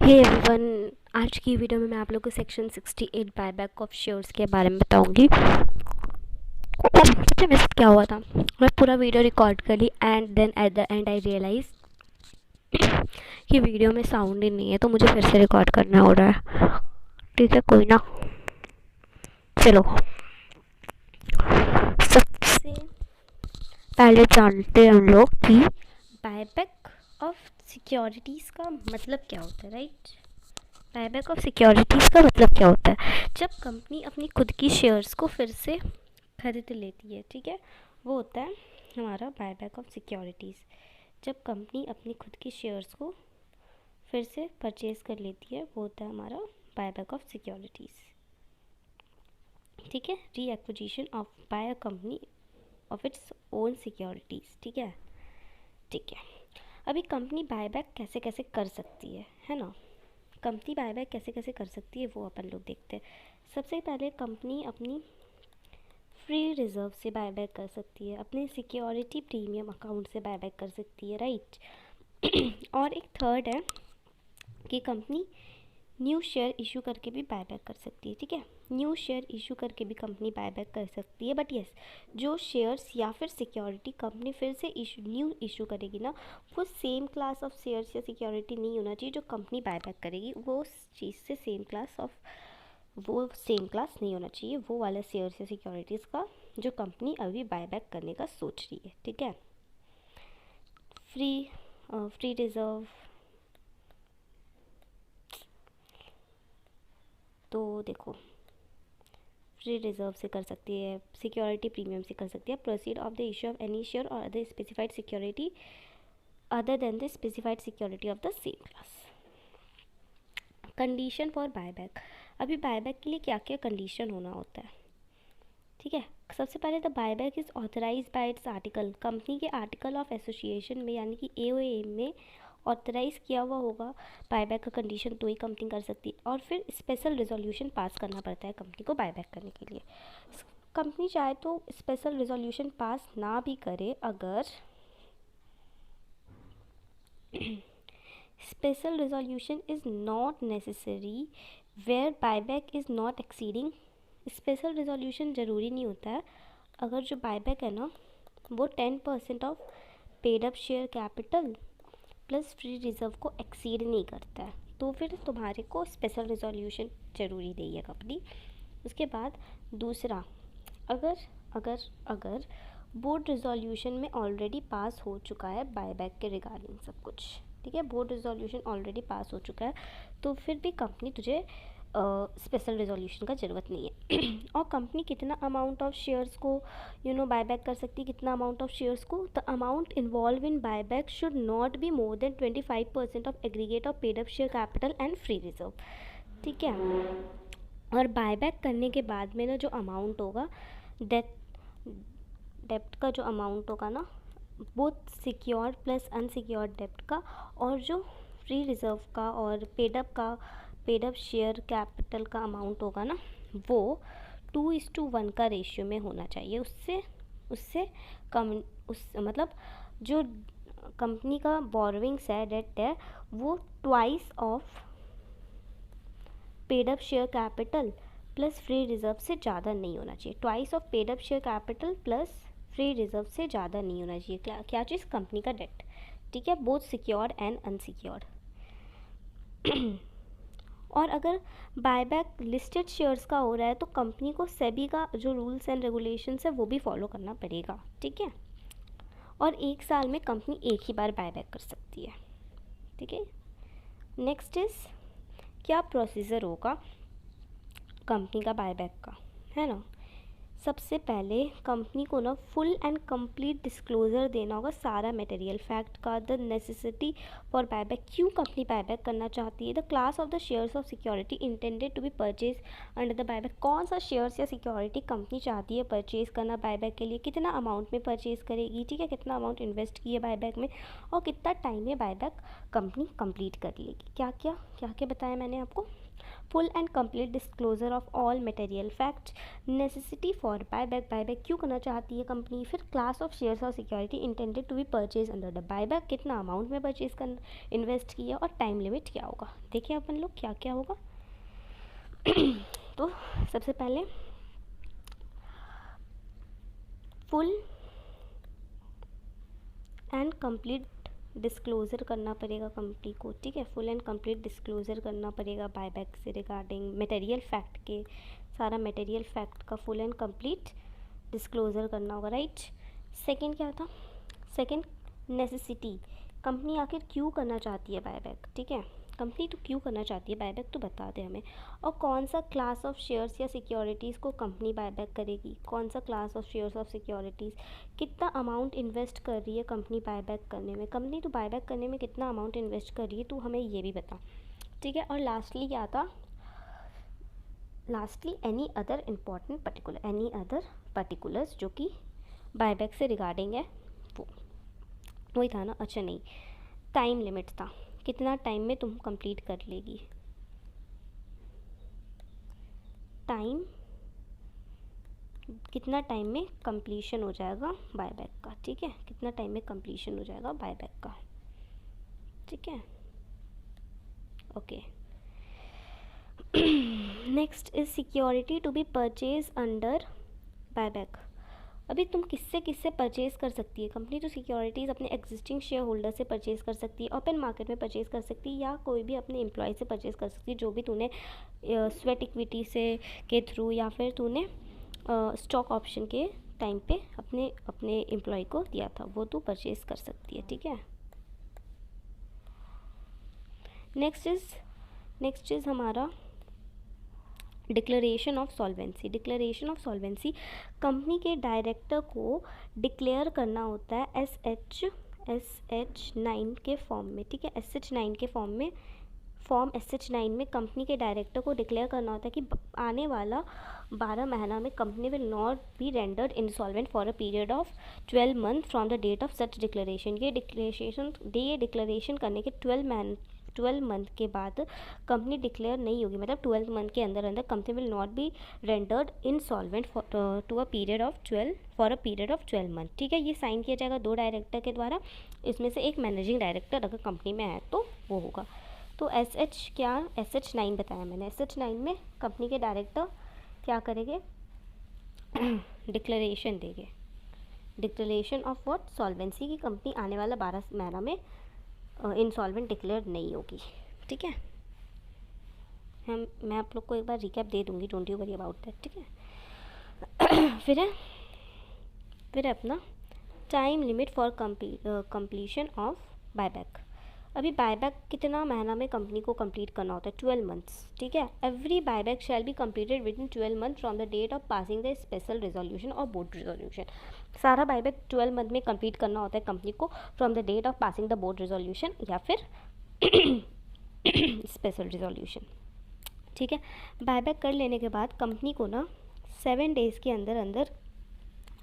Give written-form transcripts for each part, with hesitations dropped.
Hey everyone, आज की video में मैं आप लोगों को सेक्शन 68 बायबैक ऑफ शेयर्स के बारे में बताऊंगी। सबसे बेस्ट क्या हुआ था, मैं पूरा वीडियो रिकॉर्ड कर ली and then at the end I realise कि वीडियो में साउंड ही नहीं है, तो मुझे फिर से रिकॉर्ड करना हो रहा है। ठीक है, कोई ना, चलो सबसे पहले जानते हैं हम लोग कि बायबैक ऑफ सिक्योरिटीज़ का मतलब क्या होता है। राइट, बायबैक ऑफ सिक्योरिटीज़ का मतलब क्या होता है? जब कंपनी अपनी खुद की शेयर्स को फिर से खरीद लेती है, ठीक है, वो होता है हमारा बायबैक ऑफ सिक्योरिटीज़। जब कंपनी अपनी खुद की शेयर्स को फिर से परचेज़ कर लेती है, वो होता है हमारा बायबैक ऑफ सिक्योरिटीज़। ठीक है, re acquisition of by a company of its own securities. ठीक है, ठीक है। अभी कंपनी बायबैक कैसे कैसे कर सकती है ना। कंपनी बायबैक कैसे कैसे कर सकती है वो अपन लोग देखते हैं। सबसे पहले कंपनी अपनी फ्री रिज़र्व से बायबैक कर सकती है, अपने सिक्योरिटी प्रीमियम अकाउंट से बायबैक कर सकती है। राइट और एक थर्ड है कि कंपनी न्यू शेयर इशू करके भी बायबैक कर सकती है। ठीक है, न्यू शेयर इशू करके भी कंपनी बायबैक कर सकती है, बट येस, जो शेयर्स या फिर सिक्योरिटी कंपनी फिर से न्यू इशू करेगी ना, वो सेम क्लास ऑफ शेयर्स या सिक्योरिटी नहीं होना चाहिए जो कंपनी बायबैक करेगी। वो चीज़ से सेम क्लास नहीं होना चाहिए वो वाला शेयर्स या सिक्योरिटीज़ का जो कंपनी अभी बायबैक करने का सोच रही है। ठीक है, फ्री रिजर्व तो देखो, फ्री रिजर्व से कर सकती है, सिक्योरिटी प्रीमियम से कर सकती है, proceed of the issue of any share और other specified security other than the specified security of the same class. Condition for buyback, अभी बायबैक के लिए क्या क्या कंडीशन होना होता है। ठीक है, सबसे पहले the buyback is authorise by its article, company के आर्टिकल ऑफ एसोसिएशन में यानी कि एओए में ऑथराइज़ किया हुआ होगा बायबैक का कंडीशन, तो ही कंपनी कर सकती है। और फिर स्पेशल रिजोल्यूशन पास करना पड़ता है कंपनी को बायबैक करने के लिए। कंपनी चाहे तो स्पेशल रिजोल्यूशन पास ना भी करे, अगर special resolution is not necessary where buyback is not exceeding. Special resolution ज़रूरी नहीं होता है अगर जो बायबैक है ना वो 10% of paid up share capital plus free reserve को एक्सीड नहीं करता है, तो फिर तुम्हारे को स्पेशल रिजोल्यूशन ज़रूरी नहीं है कंपनी। उसके बाद दूसरा, अगर अगर अगर बोर्ड रिजोल्यूशन में ऑलरेडी पास हो चुका है बायबैक के रिगार्डिंग सब कुछ, ठीक है, बोर्ड रिजोल्यूशन ऑलरेडी पास हो चुका है, तो फिर भी कंपनी तुझे स्पेशल रिजोल्यूशन का ज़रूरत नहीं है। और कंपनी कितना अमाउंट ऑफ शेयर्स को बायबैक कर सकती है, कितना अमाउंट ऑफ शेयर्स को, the amount involve in buyback should not be more than 25% of aggregate of paid up share capital and free reserve. ठीक है, और बायबैक करने के बाद में ना जो अमाउंट होगा, डेप्ट का जो अमाउंट होगा ना, बोथ सिक्योर्ड प्लस अनसिक्योर्ड डेप्ट का, और जो फ्री रिजर्व का और पेड अप शेयर कैपिटल का अमाउंट होगा ना, वो 2:1 का रेशियो में होना चाहिए। उससे कम, उस मतलब जो कंपनी का बोरोइंग्स है, डेट है, वो twice of paid up share capital plus free reserve से ज़्यादा नहीं होना चाहिए। Twice of paid up share capital plus free reserve से ज़्यादा नहीं होना चाहिए। क्या चीज़? कंपनी का डेट। ठीक है, बोथ सिक्योर्ड एंड अनसिक्योर्ड। और अगर बायबैक लिस्टेड शेयर्स का हो रहा है तो कंपनी को सेबी का जो रूल्स एंड रेगुलेशंस है वो भी फॉलो करना पड़ेगा। ठीक है, और 1 साल में कंपनी एक ही बार बायबैक कर सकती है। ठीक है, नेक्स्ट इज़ क्या प्रोसीजर होगा कंपनी का बायबैक का, है ना। सबसे पहले कंपनी को ना फुल एंड कंप्लीट डिस्क्लोज़र देना होगा सारा मटेरियल फैक्ट का, द नेसेसिटी फॉर बायबैक, क्यों कंपनी बायबैक करना चाहती है, the class of the shares of security intended to be purchase under the buyback, कौन सा शेयर्स या सिक्योरिटी कंपनी चाहती है परचेज़ करना बायबैक के लिए, कितना अमाउंट में परचेज़ करेगी, ठीक है, कितना अमाउंट इन्वेस्ट किया बायबैक में, और कितना टाइम में बायबैक कंपनी कंप्लीट कर लेगी। क्या क्या बताया मैंने आपको? Full and complete disclosure of all material facts, necessity for buyback, buyback क्यों करना चाहती है कंपनी, फिर क्लास ऑफ शेयर्स और security intended to be purchase under the buyback, कितना अमाउंट में परचेज कर इन्वेस्ट किया, और टाइम लिमिट क्या होगा। देखिए अपन लोग क्या क्या होगा। तो सबसे पहले फुल एंड कंप्लीट डिस्क्लोज़र करना पड़ेगा कंपनी को, ठीक है। फुल एंड कंप्लीट डिस्क्लोज़र करना पड़ेगा बायबैक से रिगार्डिंग मटेरियल फैक्ट के, सारा मटेरियल फैक्ट का फुल एंड कंप्लीट डिस्क्लोज़र करना होगा, राइट। सेकंड क्या था, सेकंड नेसेसिटी, कंपनी आखिर क्यों करना चाहती है बायबैक, ठीक है। कंपनी तो क्यों करना चाहती है बायबैक तो बता दे हमें, और कौन सा क्लास ऑफ शेयर्स या सिक्योरिटीज़ को कंपनी बायबैक करेगी, कौन सा class of shares of securities, कितना अमाउंट इन्वेस्ट कर रही है कंपनी बायबैक करने में, कंपनी तो बायबैक करने में कितना अमाउंट इन्वेस्ट कर रही है तो हमें ये भी बता, ठीक है। और लास्टली क्या था, lastly any other important particular, any other particulars जो कि बायबैक से रिगार्डिंग है वो, वही था ना। अच्छा नहीं, टाइम लिमिट था, कितना टाइम में तुम कंप्लीट कर लेगी, टाइम कितना टाइम में कंप्लीशन हो जाएगा बायबैक का, ठीक है, कितना टाइम में कंप्लीशन हो जाएगा बायबैक का, ठीक है, okay. Next is security to be purchase under buyback. अभी तुम किससे किससे परचेज़ कर सकती है कंपनी, तो सिक्योरिटीज़ अपने एग्जिस्टिंग शेयर होल्डर से परचेज़ कर सकती है, ओपन मार्केट में परचेज़ कर सकती है, या कोई भी अपने एम्प्लॉय से परचेज़ कर सकती है जो भी तूने स्वेट इक्विटी से के थ्रू, या फिर तूने स्टॉक ऑप्शन के टाइम पे अपने अपने एम्प्लॉय को दिया था, वो तू परचेज़ कर सकती है, ठीक है। नेक्स्ट इज़ हमारा declaration of solvency. Declaration of solvency company के डायरेक्टर को डिक्लेयर करना होता है SH9 के फॉर्म में, ठीक है। SH9 के फॉर्म में, फॉर्म SH9 में कंपनी के डायरेक्टर को डिक्लेयर करना होता है कि आने वाला 12 महीना में company will not be rendered insolvent for a period of 12 month from the date of such declaration. ये डिक्लेरेशन करने के 12 मंथ के बाद कंपनी डिक्लेयर नहीं होगी, मतलब 12 मंथ के अंदर अंदर company will not be rendered insolvent to a period of 12 month, ठीक है। ये साइन किया जाएगा 2 डायरेक्टर के द्वारा, इसमें से एक मैनेजिंग डायरेक्टर अगर कंपनी में है तो वो होगा। तो SH9 बताया मैंने, SH9 में कंपनी के डायरेक्टर क्या करेंगे, डिक्लेरेशन देंगे, डिक्लेरेशन ऑफ व्हाट, सॉल्वेंसी की कंपनी आने वाला 12 महीना में इंसॉल्वेंट डिक्लेयर नहीं होगी, ठीक है। मैं आप लोग को एक बार रिकैप दे दूँगी, don't you worry about that, ठीक है। फिर अपना time limit for completion of buyback. अभी बायबैक कितना महीना में कंपनी को कंप्लीट करना होता है, 12 मंथ्स, ठीक है। Every buyback shall be completed within 12 month from the date of passing the special resolution और बोर्ड रेजोल्यूशन। सारा बायबैक 12 मंथ में कंप्लीट करना होता है कंपनी को from the date of passing the board resolution या फिर स्पेशल रेजोल्यूशन, ठीक है। बायबैक कर लेने के बाद कंपनी को ना 7 डेज़ के अंदर अंदर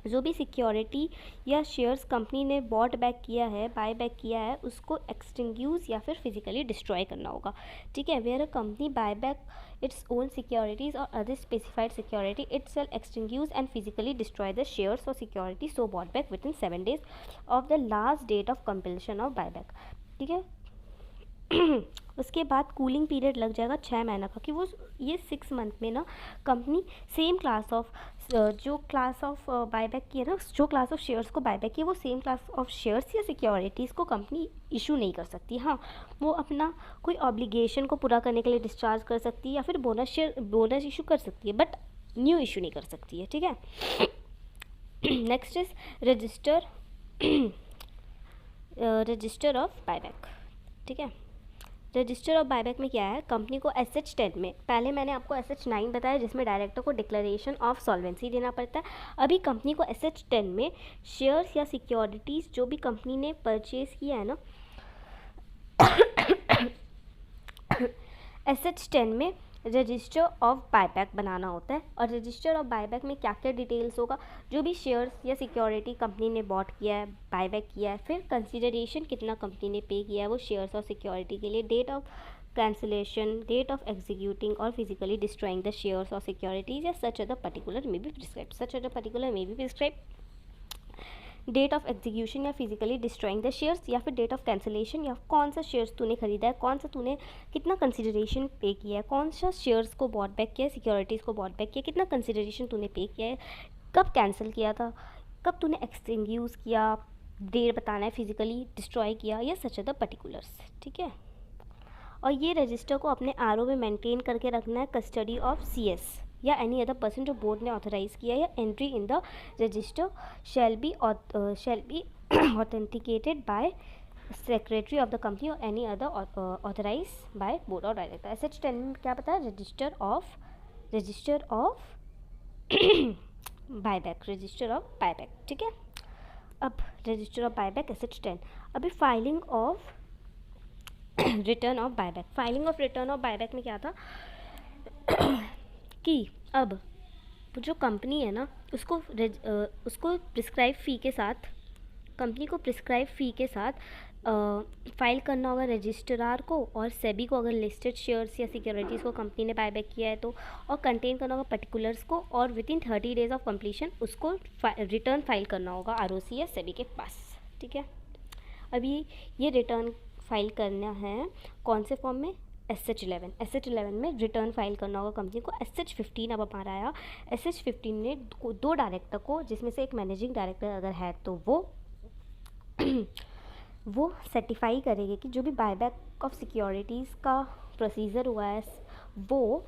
जो भी सिक्योरिटी या शेयर्स कंपनी ने बॉट बैक किया है, बाय बैक किया है, उसको एक्सटिंग्यूज या फिर फिजिकली डिस्ट्रॉय करना होगा, ठीक है। Where a company buy back its own securities और other specified security it shall extinguish and physically destroy the shares और security so bought back within 7 days of the last date of compulsion of buy back, ठीक है। उसके बाद cooling period लग जाएगा 6 महीना का, कि वो ये 6 मंथ में ना कंपनी सेम क्लास ऑफ जो क्लास ऑफ बायबैक किया ना, जो क्लास ऑफ शेयर्स को बायबैक किया वो सेम क्लास ऑफ शेयर्स या सिक्योरिटीज़ को कंपनी इशू नहीं कर सकती। हाँ, वो अपना कोई ऑब्लिगेशन को पूरा करने के लिए डिस्चार्ज कर सकती है या फिर बोनस इशू कर सकती है, बट न्यू इशू नहीं कर सकती है, ठीक है। Next is register of buyback, ठीक है। रजिस्टर ऑफ बायबैक में क्या है, कंपनी को SH10 में, पहले मैंने आपको SH9 बताया जिसमें डायरेक्टर को डिक्लेरेशन ऑफ सॉल्वेंसी देना पड़ता है। अभी कंपनी को SH10 में शेयर्स या सिक्योरिटीज़ जो भी कंपनी ने परचेज़ किया है ना, SH10 में रजिस्टर ऑफ बायबैक बनाना होता है। और रजिस्टर ऑफ बायबैक में क्या क्या डिटेल्स होगा, जो भी शेयर्स या सिक्योरिटी कंपनी ने बॉट किया है, बायबैक किया है, फिर कंसिडरेशन कितना कंपनी ने पे किया है वो शेयर्स और सिक्योरिटी के लिए, date of cancellation, date of executing or physically destroying the shares or securities या such other particular may be prescribed. Such other particular may be prescribed. Date of execution या फिजिकली डिस्ट्रॉइंग द शेयर्स, या फिर date of cancellation, या कौन सा shares तूने खरीदा है, कौन सा तूने कितना कंसिडरेशन पे किया है, कौन सा शेयर्स को बॉट बैक किया है, सिक्योरिटीज़ को बॉट बैक किया, कितना कंसिडरेशन तूने पे किया है, कब कैंसिल किया था, कब तूने एक्सटिंग्यूश किया, डेट बताना है, फिजिकली डिस्ट्रॉय किया, या सच अदर पर्टिकुलर्स, ठीक है। और ये रजिस्टर को अपने आरओ में मेंटेन करके रखना है कस्टडी ऑफ सीएस या एनी अदर पर्सन जो बोर्ड ने ऑथराइज़ किया, या entry in the register shall be authenticated by secretary of the company और any other authorise by board और डायरेक्टर। एसेट 10 में क्या पता है, register of buyback, register of buyback, ठीक है। अब रजिस्टर ऑफ बायबैक एसेट 10। अभी filing of return of buyback. Filing of return of buyback में क्या था कि अब जो कंपनी है ना उसको प्रिस्क्राइब फ़ी के साथ, कंपनी को प्रिस्क्राइब फ़ी के साथ फाइल करना होगा रजिस्ट्रार को और सेबी को, अगर लिस्टेड शेयर्स या सिक्योरिटीज़ को कंपनी ने बायबैक किया है तो, और कंटेन करना होगा पर्टिकुलर्स को, और with in 30 days of completion उसको रिटर्न फाइल करना होगा आरओसी या सेबी के पास, ठीक है। अभी ये रिटर्न फाइल करना है कौन से फॉर्म में, SH11। SH11 में रिटर्न फाइल करना होगा कंपनी को। SH15 अब हमारा आया, SH15 ने दो डायरेक्टर को, जिसमें से एक मैनेजिंग डायरेक्टर अगर है तो वो सर्टिफाई करेंगे कि जो भी बायबैक ऑफ सिक्योरिटीज़ का प्रोसीजर हुआ है वो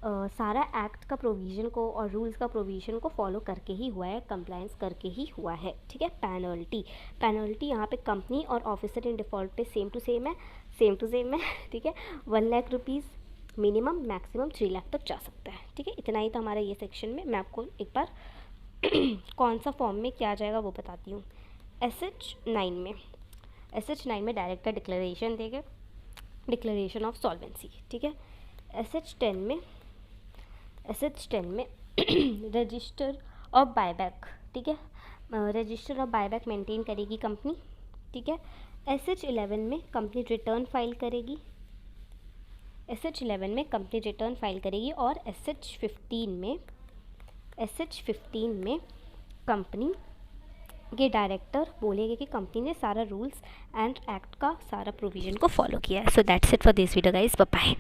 सारा एक्ट का प्रोविज़न को और रूल्स का प्रोविज़न को फॉलो करके ही हुआ है, कंप्लायंस करके ही हुआ है, ठीक है। पेनल्टी यहाँ पे कंपनी और ऑफिसर इन डिफ़ॉल्ट पे सेम टू सेम है, ठीक है। 1 lakh rupees minimum, maximum 3 lakh तक जा सकता है, ठीक है। इतना ही था हमारा ये सेक्शन में। मैं आपको एक बार कौन सा फॉर्म में क्या जाएगा वो बताती हूँ। SH9 में डायरेक्टर डिक्लेरेशन देंगे, डिक्लेरेशन ऑफ सॉल्वेंसी, ठीक है। SH10 में रजिस्टर ऑफ बायबैक, ठीक है, रजिस्टर ऑफ बायबैक मेंटेन करेगी कंपनी, ठीक है। SH11 में कंपनी रिटर्न फाइल करेगी, और SH15 में कंपनी के डायरेक्टर बोलेंगे कि कंपनी ने सारा रूल्स एंड एक्ट का सारा प्रोविज़न को फॉलो किया है। So that's it for this video guys, bye bye.